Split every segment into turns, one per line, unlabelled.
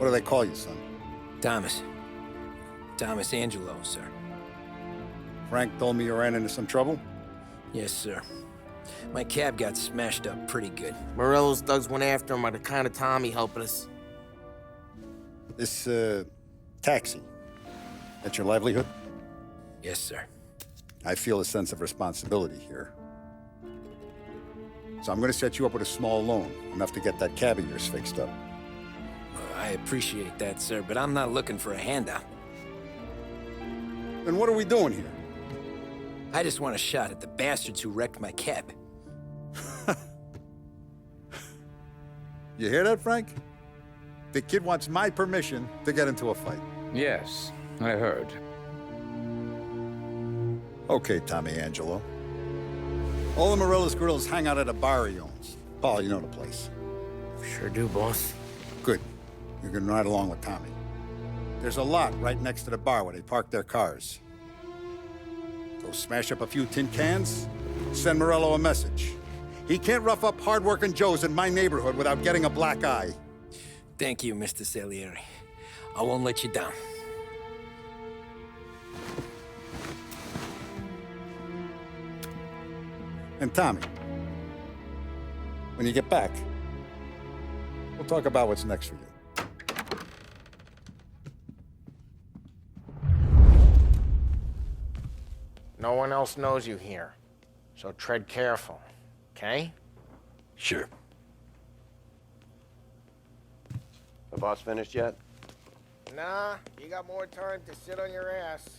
What do they call you, son?
Thomas. Thomas Angelo, sir.
Frank told me you ran into some trouble?
Yes, sir. My cab got smashed up pretty good.
Morello's thugs went after him on account of Tommy helping us.
This, taxi, that's your livelihood?
Yes, sir.
I feel a sense of responsibility here. So I'm gonna set you up with a small loan, enough to get that cab of yours fixed up.
I appreciate that, sir, but I'm not looking for a handout.
Then what are we doing here?
I just want a shot at the bastards who wrecked my cab.
You hear that, Frank? The kid wants my permission to get into a fight.
Yes, I heard.
Okay, Tommy Angelo. All the Morello's girls hang out at a bar he owns. Paul, you know the place.
Sure do, boss.
Good. You're gonna ride along with Tommy. There's a lot right next to the bar where they park their cars. Go smash up a few tin cans, send Morello a message. He can't rough up hard-working Joes in my neighborhood without getting a black eye.
Thank you, Mr. Salieri. I won't let you down.
And Tommy, when you get back, we'll talk about what's next for you.
No one else knows you here, so tread careful, okay?
Sure.
The boss finished yet?
Nah, you got more time to sit on your ass.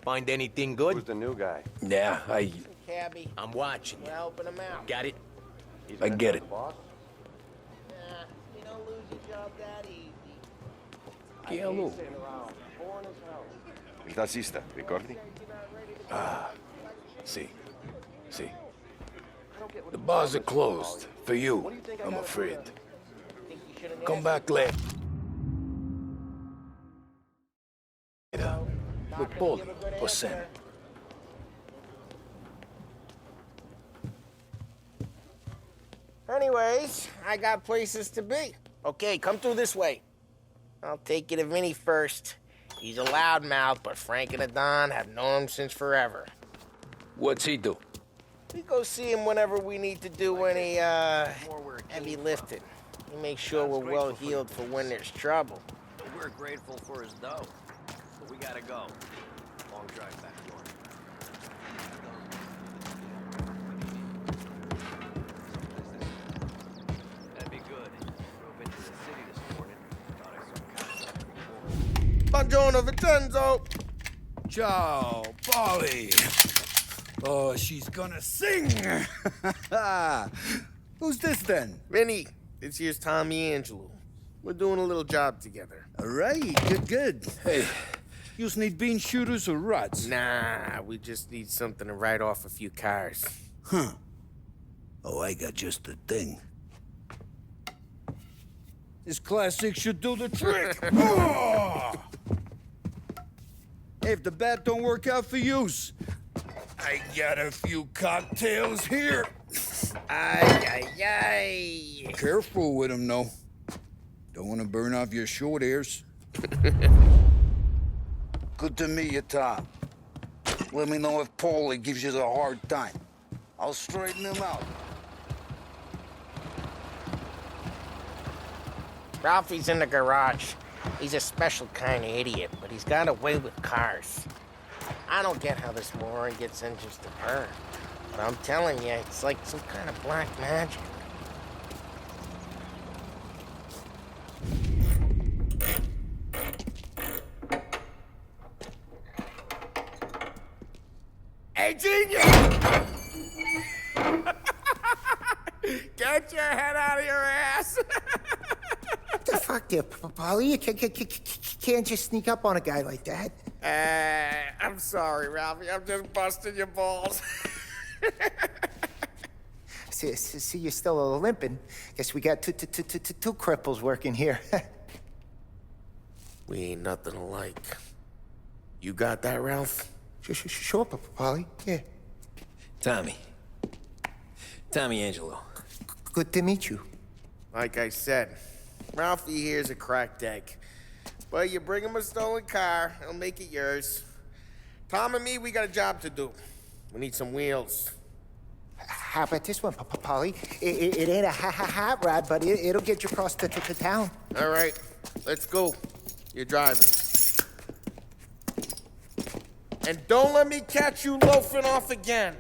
Find anything good?
Who's the new guy?
Yeah,
Cabby,
I'm watching
we're
you.
helping him out.
Got it?
He's
I
gonna
get
be
it.
the boss?
Nah, you don't lose your job that easy.
Hello.
Il tassista, ricordi?
See. The bars are closed. For you, I'm afraid. Come back later. With Paulie or Sam.
Anyways, I got places to be. Okay, come through this way. I'll take you to Vinny first. He's a loudmouth, but Frank and the Don have known him since forever.
What's he do?
We go see him whenever we need to do any, heavy lifting. He makes sure we're well heeled for when there's trouble.
We're grateful for his dough, but we gotta go. Long drive back to work. That'd be good. Drove into the city this morning. Thought I saw cops out
Buongiorno, Vincenzo!
Ciao, Paulie. Oh, she's gonna sing.
Who's this then?
Vinny, this here's Tommy Angelo. We're doing a little job together.
All right, good.
Hey,
You need bean shooters or rods?
Nah, we just need something to write off a few cars.
Huh. Oh, I got just the thing. This classic should do the trick. Oh! Hey, if the bat don't work out for yous, I got a few cocktails here.
Ay.
Careful with them, though. Don't want to burn off your short hairs. Good to meet you, Tom. Let me know if Paulie gives you a hard time. I'll straighten him out.
Ralphie's in the garage. He's a special kind of idiot, but he's got a way with cars. I don't get how this moron gets engines to burn. But I'm telling you, it's like some kind of black magic. Hey, genius! Get your head out of your ass!
What the fuck there, Paulie? You can't just sneak up on a guy like that.
I'm sorry, Ralphie. I'm just busting your balls.
See, you're still limping. Guess we got two cripples working here.
We ain't nothing alike. You got that, Ralph?
Sure, Paulie. Yeah.
Tommy. Tommy Angelo.
Good to meet you.
Like I said, Ralphie here's a cracked egg. But you bring him a stolen car, he'll make it yours. Tom and me, we got a job to do. We need some wheels.
How about this one, Paulie? It ain't a hot rod, but it'll get you across to town.
All right, let's go. You're driving. And don't let me catch you loafing off again.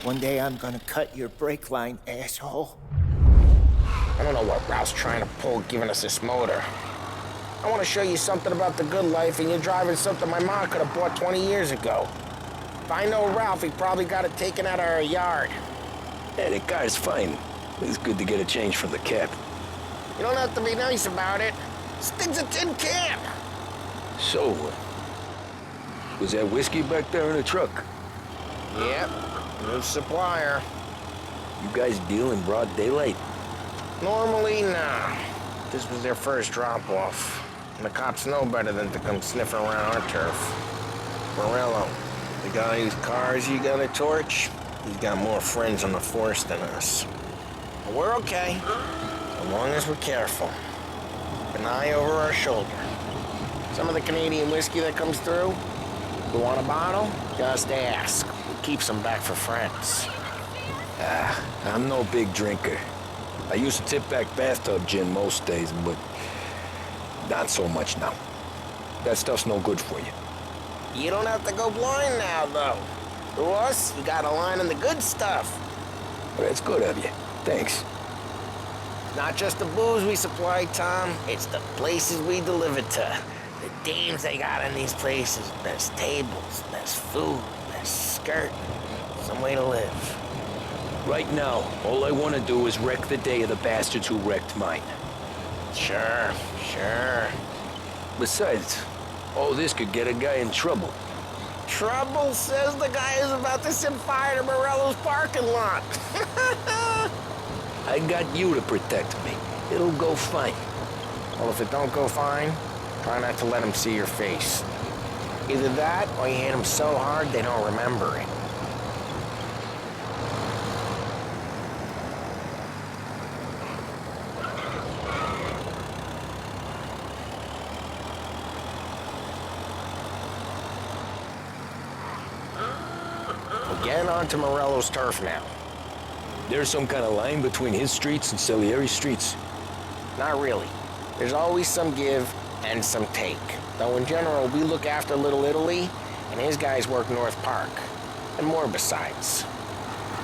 One day I'm gonna cut your brake line, asshole.
I don't know what Ralph's trying to pull giving us this motor. I want to show you something about the good life, and you're driving something my mom could have bought 20 years ago. If I know Ralph, he probably got it taken out of our yard.
Yeah, the car's fine. It's good to get a change from the cab.
You don't have to be nice about it. This thing's a tin can.
So, was that whiskey back there in the truck?
Yep, new supplier.
You guys deal in broad daylight?
Normally, nah. This was their first drop-off. And the cops know better than to come sniffing around our turf. Morello, the guy whose cars you got a torch, he's got more friends on the force than us. But we're okay, as long as we're careful. Keep an eye over our shoulder. Some of the Canadian whiskey that comes through, you want a bottle? Just ask. We keep some back for friends.
I'm no big drinker. I used to tip back bathtub gin most days, but not so much now. That stuff's no good for you.
You don't have to go blind now, though. To us, you got a line on the good stuff.
Well, that's good of you. Thanks.
Not just the booze we supply, Tom. It's the places we deliver to. The dames they got in these places. Best tables, best food, best skirt. Some way to live.
Right now, all I want to do is wreck the day of the bastards who wrecked mine.
Sure.
Besides, all this could get a guy in trouble.
Trouble says the guy is about to set fire to Morello's parking lot.
I got you to protect me. It'll go fine.
Well, if it don't go fine, try not to let them see your face. Either that, or you hit them so hard they don't remember it. Get onto Morello's turf now.
There's some kind of line between his streets and Salieri's streets.
Not really. There's always some give and some take. Though in general, we look after Little Italy, and his guys work North Park. And more besides.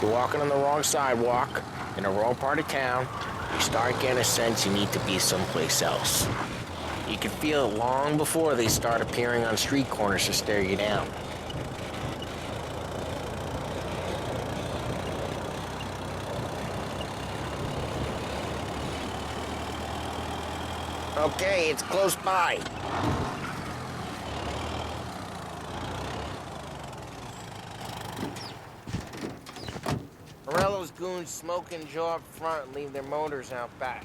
You're walking on the wrong sidewalk, in the wrong part of town, you start getting a sense you need to be someplace else. You can feel it long before they start appearing on street corners to stare you down. Okay, it's close by. Morello's goons smoke and jaw up front and leave their motors out back.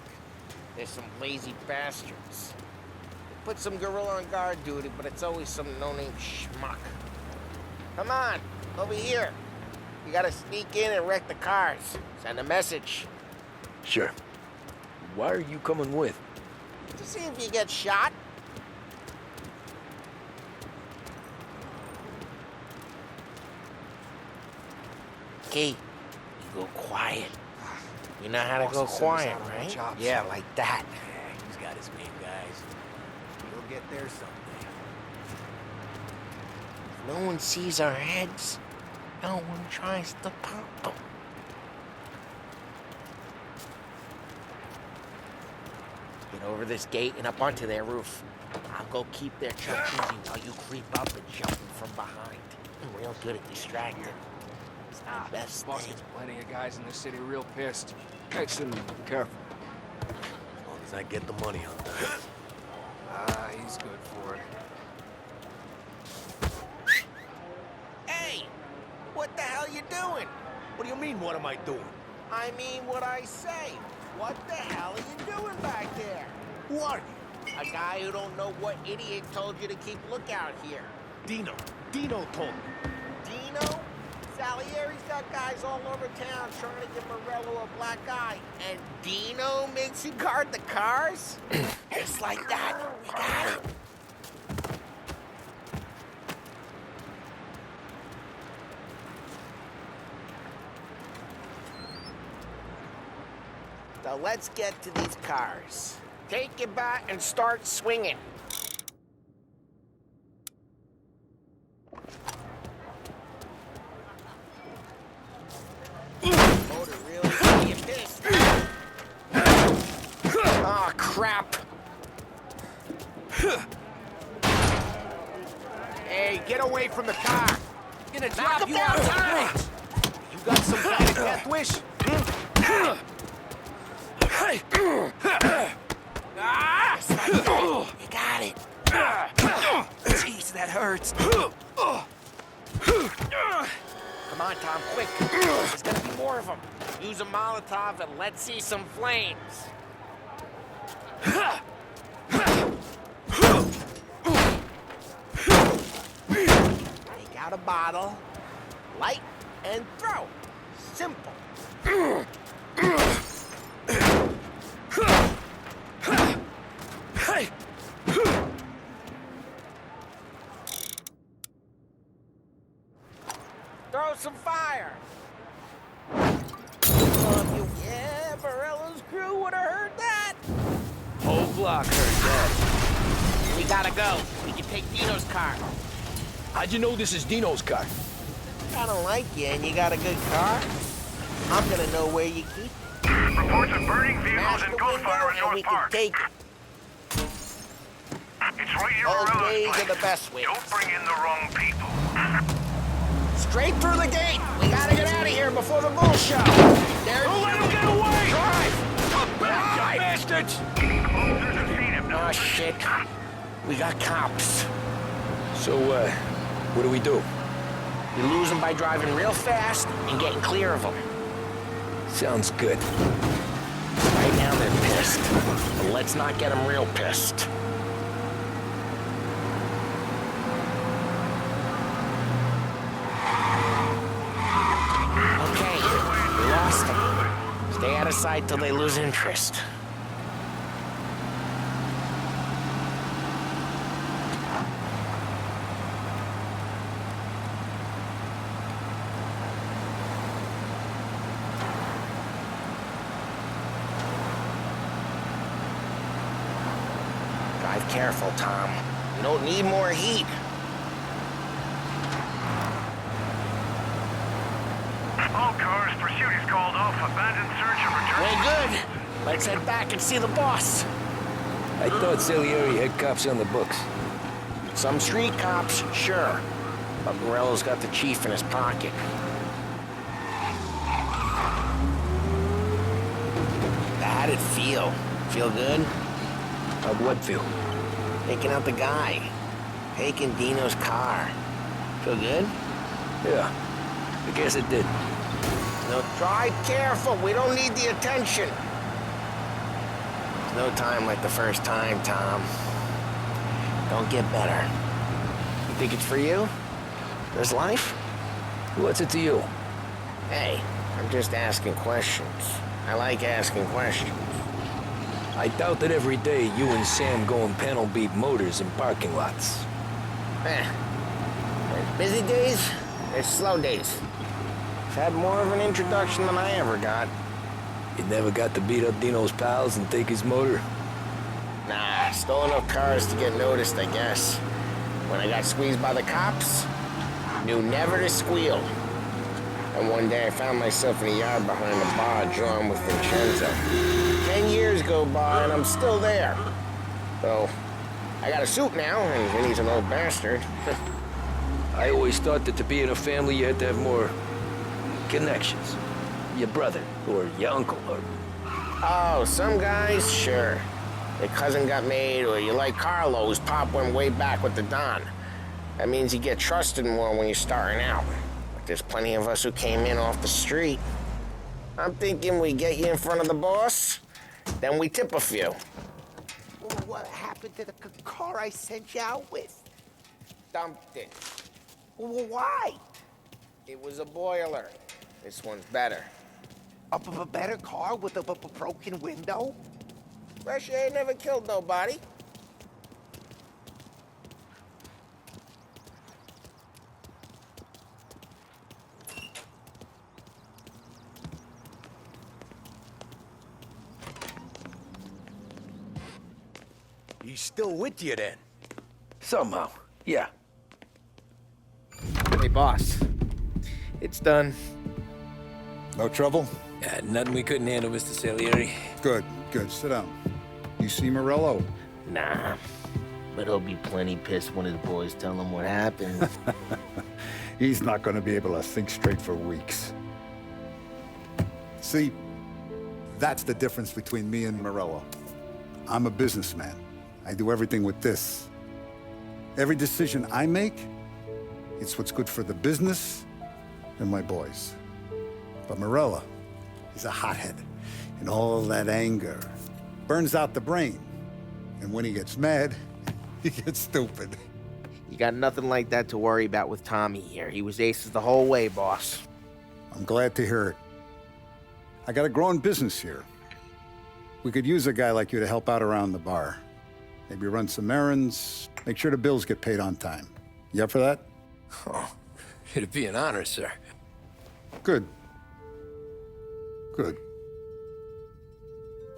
They're some lazy bastards. They put some gorilla on guard duty, but it's always some no-name schmuck. Come on, over here. You gotta sneak in and wreck the cars. Send a message.
Sure. Why are you coming with?
To see if you get shot. Key, you go quiet. You know how to go quiet, right? Yeah, like that.
He's got his main guys. He'll get there someday.
If no one sees our heads, no one tries to pop them. Get over this gate and up onto their roof. I'll go keep their truck busy while you creep up and jump them from behind. I'm real good at distracting. It's the best
Boss
thing.
gets plenty of guys in this city real pissed. Makes him careful.
As long as I get the money on that.
He's good for it.
Hey! What the hell you doing?
What do you mean, what am I doing?
I mean what I say. What the hell are you doing back there?
What?
A guy who don't know what idiot told you to keep lookout here.
Dino. Dino told me.
Dino? Salieri's got guys all over town trying to give Morello a black eye. And Dino makes you guard the cars? Just like that. We got it. So let's get to these cars. Take your bat and start swinging. Motor really got you pissed. Oh, crap.
Hey, get away from the car. Gonna
Knock
drop
him
you
down,
outside. You got some kind of death wish?
Just like that. You got it.
Jeez, that hurts.
Come on, Tom, quick. There's gonna be more of them. Use a Molotov and let's see some flames. Take out a bottle, light, and throw. Simple. Throw some fire. Yeah, Morello's crew would have heard that.
Whole block heard that.
We gotta go. We can take Dino's car.
How'd you know this is Dino's car?
I don't like you and you got a good car. I'm gonna know where you keep it.
Reports of burning vehicles
Smash
and
the
gunfire
window
in
and we
North
can
Park.
take it.
It's right here,
Old
Morello's
ways
place.
are the best ways.
Don't bring in the wrong people.
Straight through the gate. We gotta get out of here before the bull show. There's
Don't let him get away!
Drive!
Come back, you bastards!
Officers have seen him.
Oh, shit. We got cops.
So, what do we do?
We lose them by driving real fast and getting clear of them.
Sounds good.
Right now they're pissed. But let's not get them real pissed. Okay, we lost them. Stay out of sight till they lose interest. Drive careful, Tom. You don't need more heat.
All cars, pursuit is called off. Abandoned search and return.
Way good. Let's head back and see the boss.
I thought Salieri had cops on the books.
Some street cops, sure. But Morello's got the chief in his pocket. How'd it feel? Feel good?
How'd what feel?
Taking out the guy. Taking Dino's car. Feel good?
Yeah, I guess it did.
No, drive careful. We don't need the attention. There's no time like the first time, Tom. Don't get better. You think it's for you? This life?
What's it to you?
Hey, I'm just asking questions. I like asking questions.
I doubt that every day you and Sam go and panel beat motors in parking lots.
There's busy days, there's slow days. I've had more of an introduction than I ever got.
You never got to beat up Dino's pals and take his motor?
Nah, stole enough cars to get noticed, I guess. When I got squeezed by the cops, knew never to squeal. And one day I found myself in a yard behind a bar drawn with Vincenzo. 10 years go by and I'm still there. So, I got a suit now, and Vinny's an old bastard.
I always thought that to be in a family you had to have more connections. Your brother, or your uncle, or...
Oh, some guys, sure. Their cousin got made, or you like Carlos, Pop went way back with the Don. That means you get trusted more when you're starting out. But there's plenty of us who came in off the street. I'm thinking we get you in front of the boss, then we tip a few.
What happened to the car I sent you out with?
Dumped it.
Why?
It was a boiler. This one's better.
A better car with a broken window?
Fresh air never killed nobody.
He's still with you then?
Somehow, yeah.
Hey, boss. It's done.
No trouble?
Nothing we couldn't handle, Mr. Salieri.
Good, good. Sit down. You see Morello?
Nah. But he'll be plenty pissed when his boys tell him what happened.
He's not going to be able to think straight for weeks. See, that's the difference between me and Morello. I'm a businessman. I do everything with this. Every decision I make, it's what's good for the business and my boys. But Morello, he's a hothead. And all that anger burns out the brain. And when he gets mad, he gets stupid.
You got nothing like that to worry about with Tommy here. He was aces the whole way, boss.
I'm glad to hear it. I got a growing business here. We could use a guy like you to help out around the bar. Maybe run some errands, make sure the bills get paid on time. You up for that?
Oh, it'd be an honor, sir.
Good. Good.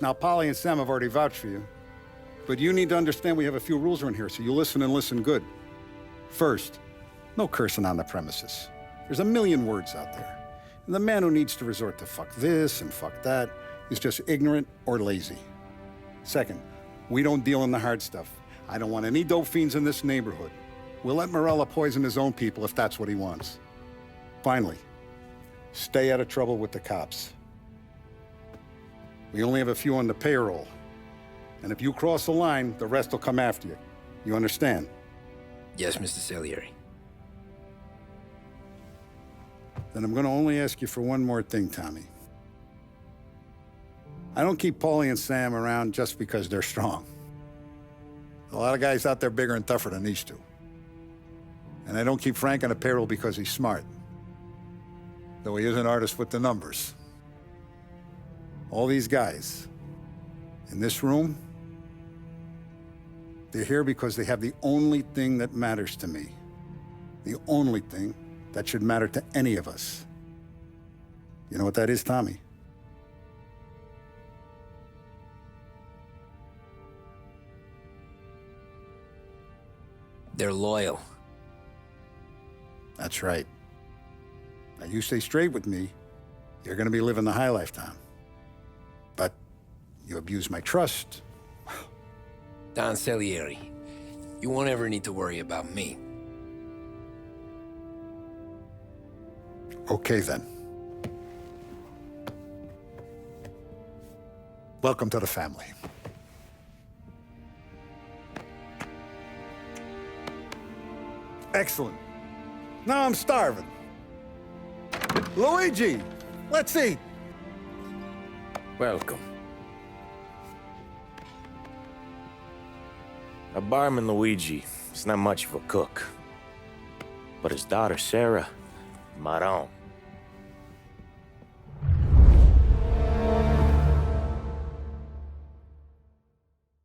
Now, Paulie and Sam have already vouched for you. But you need to understand we have a few rules around here, so you listen and listen good. First, no cursing on the premises. There's a million words out there. And the man who needs to resort to fuck this and fuck that is just ignorant or lazy. Second, we don't deal in the hard stuff. I don't want any dope fiends in this neighborhood. We'll let Morello poison his own people if that's what he wants. Finally, stay out of trouble with the cops. We only have a few on the payroll. And if you cross the line, the rest will come after you. You understand?
Yes, Mr. Salieri.
Then I'm gonna only ask you for one more thing, Tommy. I don't keep Paulie and Sam around just because they're strong. A lot of guys out there bigger and tougher than these two. And I don't keep Frank on the payroll because he's smart. Though he is an artist with the numbers. All these guys in this room, they're here because they have the only thing that matters to me. The only thing that should matter to any of us. You know what that is, Tommy?
They're loyal.
That's right. Now, you stay straight with me, you're gonna be living the high life, Tom. But you abuse my trust.
Don Salieri, you won't ever need to worry about me.
Okay, then. Welcome to the family. Excellent. Now I'm starving. Luigi, let's eat.
Welcome. Our barman Luigi is not much of a cook, but his daughter Sarah, Maron.